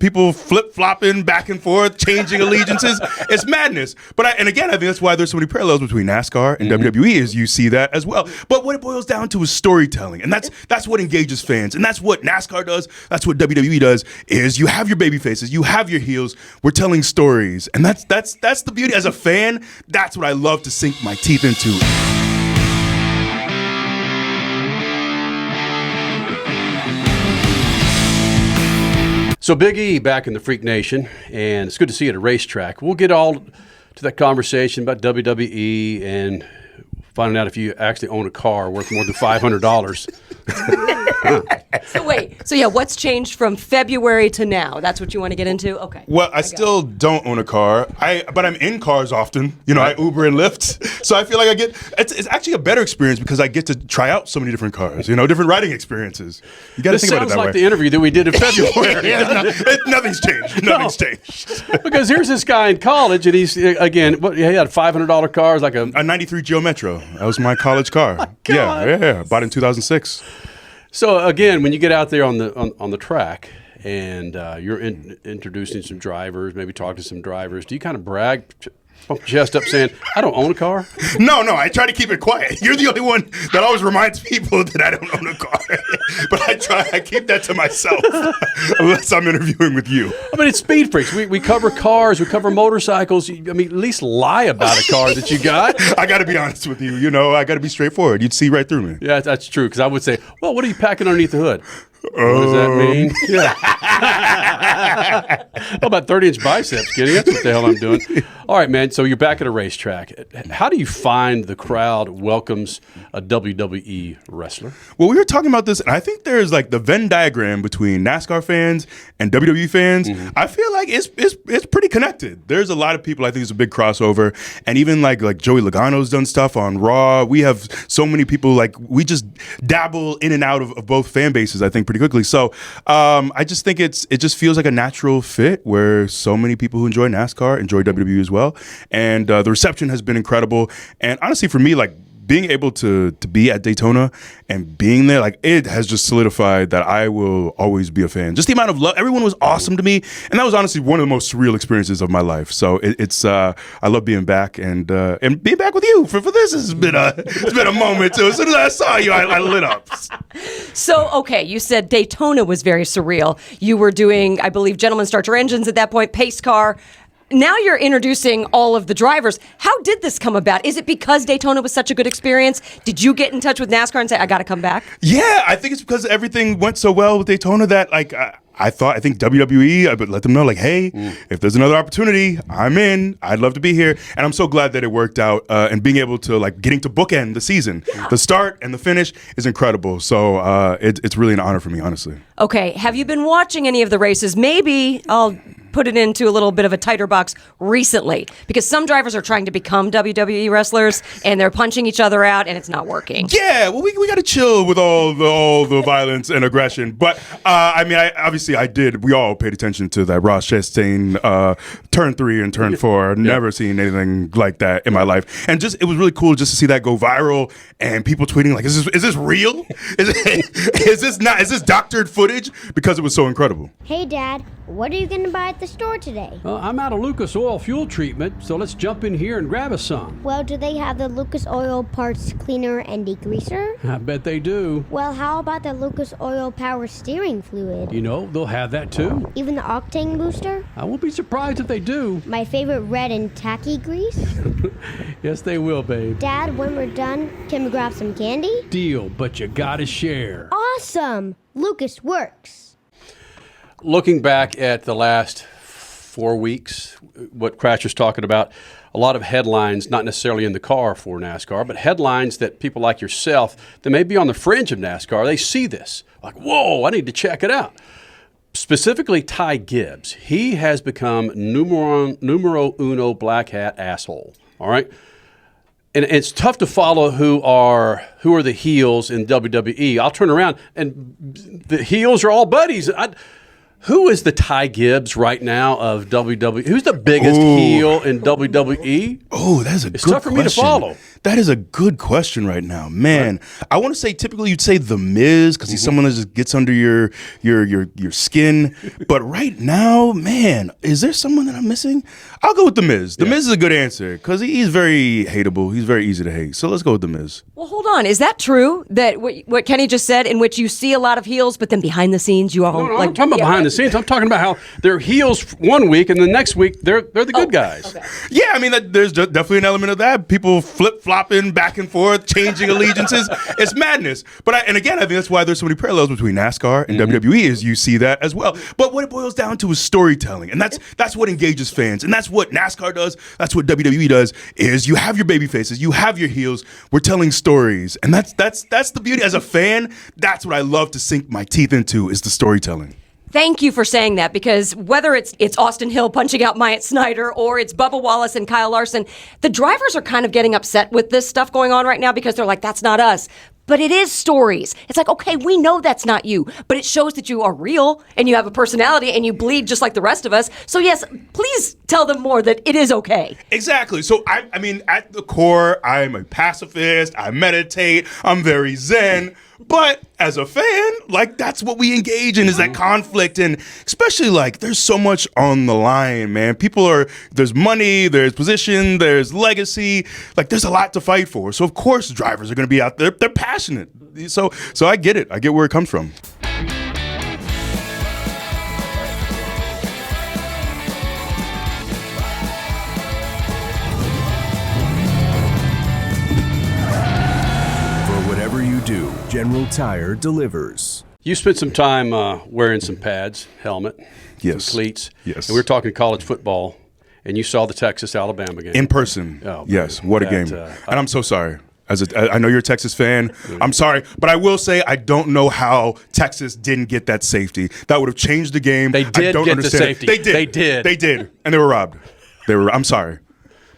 people flip-flopping back and forth, changing allegiances. It's madness. And again, I think that's why there's so many parallels between NASCAR and WWE, is you see that as well. But what it boils down to is storytelling. And that's what engages fans. And that's what NASCAR does. That's what WWE does, is you have your baby faces, you have your heels. We're telling stories. And that's the beauty. As a fan, that's what I love to sink my teeth into. So Big E back in the Freak Nation, and it's good to see you at a racetrack. We'll get all to that conversation about WWE and finding out if you actually own a car worth more than $500. So wait, what's changed from February to now? That's what you want to get into? Okay. Well, I still don't own a car, but I'm in cars often. I Uber and Lyft. So I feel like it's actually a better experience because I get to try out so many different cars, different riding experiences. You got to think about it that way. Sounds like the interview that we did in February. Nothing's changed. Nothing's changed. Because here's this guy in college, and he's, again, he had $500 cars, like a 93 Geo Metro. That was my college car. Oh God. Yeah. Bought in 2006. So again, when you get out there on the track and you're introducing some drivers, maybe talking to some drivers, do you kind of brag, pump your chest up, saying, "I don't own a car"? No. I try to keep it quiet. You're the only one that always reminds people that I don't own a car. But I keep that to myself unless I'm interviewing with you. I mean, it's SpeedFreaks. We cover cars, we cover motorcycles. I mean, at least lie about a car that you got. I got to be honest with you. I got to be straightforward. You'd see right through me. Yeah, that's true. Because I would say, well, what are you packing underneath the hood? What does that mean? Yeah. How about 30-inch biceps, Kenny? That's what the hell I'm doing. All right, man. So you're back at a racetrack. How do you find the crowd welcomes a WWE wrestler? Well, we were talking about this, and I think there's like the Venn diagram between NASCAR fans and WWE fans. Mm-hmm. I feel like it's pretty connected. There's a lot of people. I think it's a big crossover, and even like Joey Logano's done stuff on Raw. We have so many people. Like, we just dabble in and out of both fan bases, I think, pretty quickly. So I just think it just feels like a natural fit where so many people who enjoy NASCAR enjoy WWE as well. And the reception has been incredible. And honestly, for me, like, being able to be at Daytona and being there, like, it has just solidified that I will always be a fan. Just the amount of love. Everyone was awesome to me. And that was honestly one of the most surreal experiences of my life. So I love being back and being back with you for this has been a moment too. As soon as I saw you, I lit up. So, okay, you said Daytona was very surreal. You were doing, I believe, Gentlemen Start Your Engines at that point, pace car. Now you're introducing all of the drivers. How did this come about? Is it because Daytona was such a good experience? Did you get in touch with NASCAR and say, I got to come back? Yeah, I think it's because everything went so well with Daytona that, like, I think WWE, I would let them know, like, hey, if there's another opportunity, I'm in. I'd love to be here. And I'm so glad that it worked out. And being able to, like, getting to bookend the season. The start and the finish is incredible. So it's really an honor for me, honestly. Okay, have you been watching any of the races? Maybe I'll put it into a little bit of a tighter box recently, because some drivers are trying to become WWE wrestlers and they're punching each other out and it's not working. Yeah, well, we got to chill with all the violence and aggression. But I mean, I did. We all paid attention to that Ross Chastain turn 3 and turn 4. Never seen anything like that in my life, and it was really cool just to see that go viral and people tweeting like, "Is this real? Is this doctored footage?" Because it was so incredible. Hey, Dad, what are you going to buy at the store today? I'm out of Lucas Oil fuel treatment, so let's jump in here and grab us some. Well, do they have the Lucas Oil parts cleaner and degreaser? I bet they do. Well, how about the Lucas Oil power steering fluid? They'll have that too. Even the octane booster? I won't be surprised if they do. My favorite red and tacky grease? Yes, they will, babe. Dad, when we're done, can we grab some candy? Deal, but you gotta share. Awesome! Lucas works. Looking back at the last 4 weeks, what Crasher's talking about, a lot of headlines, not necessarily in the car for NASCAR, but headlines that people like yourself that may be on the fringe of NASCAR, they see this. Like, whoa, I need to check it out. Specifically, Ty Gibbs. He has become numero uno black hat asshole. All right? And it's tough to follow who are the heels in WWE. I'll turn around, and the heels are all buddies. Who is the Ty Gibbs right now of WWE? Who's the biggest heel in WWE? Oh, that's a good question. It's tough for me to follow. That is a good question right now, man. I want to say typically you'd say The Miz because he's someone that just gets under your skin. But right now, man, is there someone that I'm missing? I'll go with The Miz. The Miz is a good answer because he's very hateable. He's very easy to hate. So let's go with The Miz. Well, hold on. Is that true that what Kenny just said, in which you see a lot of heels, but then behind the scenes you all No, like? I'm talking about behind the scenes. I'm talking about how they're heels one week and the next week they're the good guys. Okay. Yeah, I mean, there's definitely an element of that. People flip-flopping back and forth, changing allegiances. It's madness. And again, I think that's why there's so many parallels between NASCAR and WWE is you see that as well. But what it boils down to is storytelling. And that's what engages fans. And that's what NASCAR does. That's what WWE does is you have your baby faces, you have your heels. We're telling stories. And that's the beauty. As a fan, that's what I love to sink my teeth into is the storytelling. Thank you for saying that, because whether it's Austin Hill punching out Myatt Snider or it's Bubba Wallace and Kyle Larson, the drivers are kind of getting upset with this stuff going on right now because they're like, that's not us. But it is stories. It's like, okay, we know that's not you, but it shows that you are real and you have a personality and you bleed just like the rest of us. So yes, please tell them more that it is okay. Exactly. So I mean, at the core, I'm a pacifist. I meditate. I'm very zen. But as a fan, like that's what we engage in is that conflict. And especially like there's so much on the line, man. There's money, there's position, there's legacy. Like there's a lot to fight for. So of course drivers are going to be out there. They're passionate. So I get it. I get where it comes from. General Tire delivers. You spent some time wearing some pads, helmet, some cleats. Yes. And we were talking college football, and you saw the Texas-Alabama game. In person. Oh, yes. What a game. And I'm so sorry. I know you're a Texas fan. I'm sorry. But I will say I don't know how Texas didn't get that safety. That would have changed the game. They did get the safety. They did. And they were robbed. I'm sorry.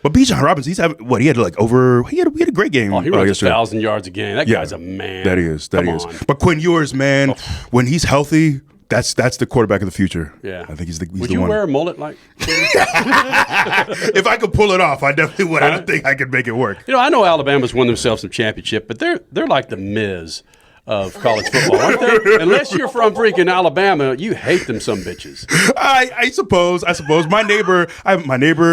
But Bijan Robinson, he had a great game. Oh, he runs 1,000 yards a game. That guy's a man. That is. Come on. But Quinn Ewers, man, when he's healthy, that's the quarterback of the future. Yeah. I think he's the one. Would you wear a mullet like? If I could pull it off, I definitely would. I don't think I could make it work. I know Alabama's won themselves some championship, but they're like the Miz of college football, aren't they? Unless you're from freaking Alabama, you hate them some bitches. I suppose. My neighbor,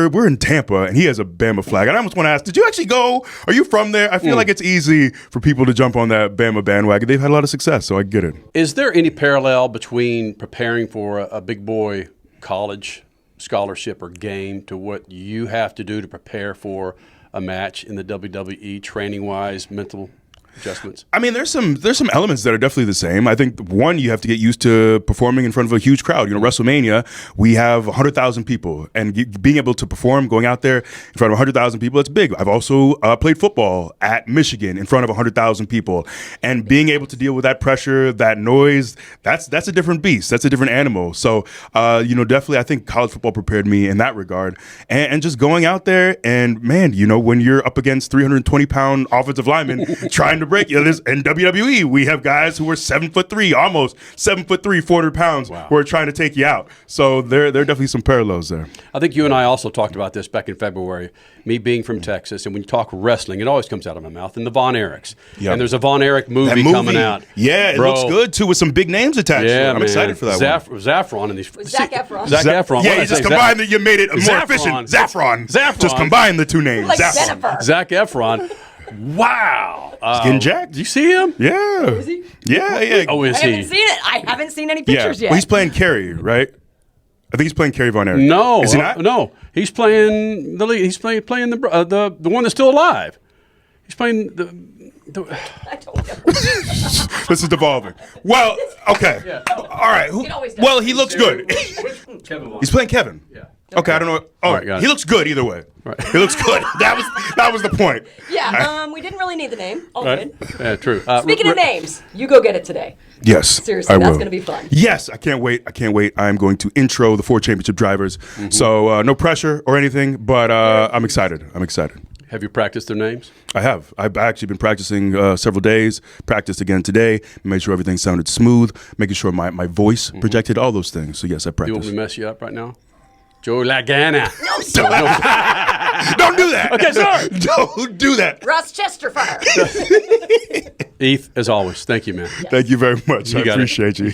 we're in Tampa, and he has a Bama flag. And I almost want to ask, did you actually go? Are you from there? I feel like it's easy for people to jump on that Bama bandwagon. They've had a lot of success, so I get it. Is there any parallel between preparing for a big boy college scholarship or game to what you have to do to prepare for a match in the WWE, training-wise, mental adjustments? I mean, there's some elements that are definitely the same. I think one, you have to get used to performing in front of a huge crowd. WrestleMania, we have 100,000 people, and being able to perform, going out there in front of 100,000 people, it's big. I've also played football at Michigan in front of 100,000 people, and being able to deal with that pressure, that noise, that's a different beast. That's a different animal. So, definitely, I think college football prepared me in that regard, and just going out there, and man, when you're up against 320-pound offensive linemen trying to break. There's in WWE, we have guys who are 7'3", almost 7'3", 400 pounds, who are trying to take you out. So there are definitely some parallels there. I think you and I also talked about this back in February. Me being from Texas, and when you talk wrestling, it always comes out of my mouth. And the Von Erichs, and there's a Von Erich movie coming out. Yeah, it looks good too with some big names attached. Yeah, I'm excited for that one. Zaffron and these. Zac Efron. Zac Efron. Yeah, you just combined you made it more efficient. Zaffron. Just combine the two names. Like Zaffron. Zac Efron. Wow. He's getting jacked. Did you see him? Yeah. Oh, is he? Yeah. Oh, is he? I haven't seen it. I haven't seen any pictures yet. Well, he's playing Kerry, right? I think he's playing Kerry Von Erich. No. Is he not? No. He's playing the lead. He's playing the one that's still alive. He's playing the I don't know. This is devolving. Well, okay. Yeah. All right. Well, he looks good. He's playing Kevin. Yeah. Okay, I don't know. Oh, right, he looks good either way. Right. He looks good. That was the point. Yeah, we didn't really need the name. All good. Yeah, true. Speaking of names, you go get it today. Yes. Seriously, that's going to be fun. Yes, I can't wait. I'm going to intro the 4 championship drivers. Mm-hmm. So no pressure or anything, but I'm excited. Have you practiced their names? I have. I've actually been practicing several days, practiced again today, made sure everything sounded smooth, making sure my voice projected, all those things. So yes, I practiced. You want me to mess you up right now? Joey Logano. Don't do that. Okay, sorry. Don't do that. Ross Chesterfire. Eth, as always, thank you, man. Thank you very much. I got it. appreciate you.